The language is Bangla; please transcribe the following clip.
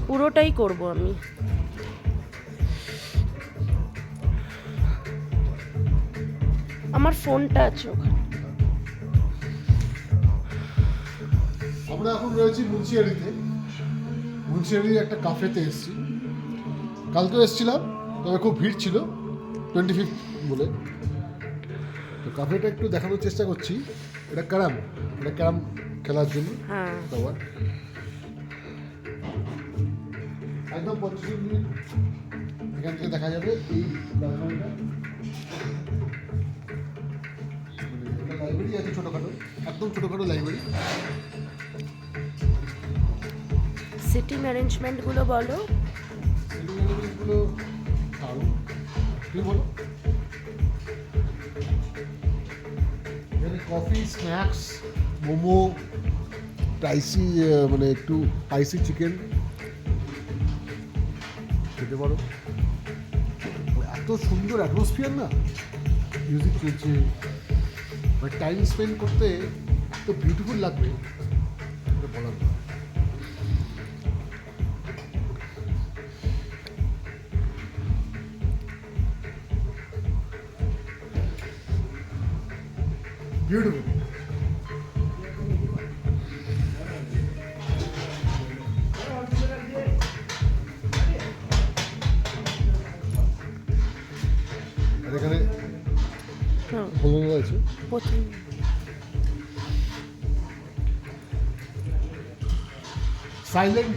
পুরোটাই করব আমি। আমার ফোনটা আছে ওখানে। আমরা এখন রয়েছি মুন্সিয়ারিতে। মুন্সিয়ারির একটা কাফেতে এসেছি। কালকেও এসেছিলাম, তবে খুব ভিড় ছিল 25 বলে। তো কাফেটা একটু দেখানোর চেষ্টা করছি। এটা ক্যারাম খেলার জন্য হ্যাঁ, সবার একদম 25 মিনিট এখান থেকে দেখা যাবে এই ব্যালকনিটা। একটা লাইব্রেরি আছে ছোটোখাটো, একদম ছোটোখাটো লাইব্রেরি। সিটিং অ্যারেঞ্জমেন্টগুলো বলো। সিটিং অ্যারেঞ্জমেন্টগুলো দারুণ। তুমি বলো। এখানে কফি, স্ন্যাক্স, মোমো, স্পাইসি মানে একটু স্পাইসি চিকেন খেতে পারো। এত সুন্দর অ্যাটমসফিয়ার না, মিউজিক চলছে, মানে টাইম স্পেন্ড করতে এত বিউটিফুল লাগবে এটা বলার না। বিউটিফুল। আর এখানে হ্যাঁ, বলুন আছে প্রথম সাইলেন্ট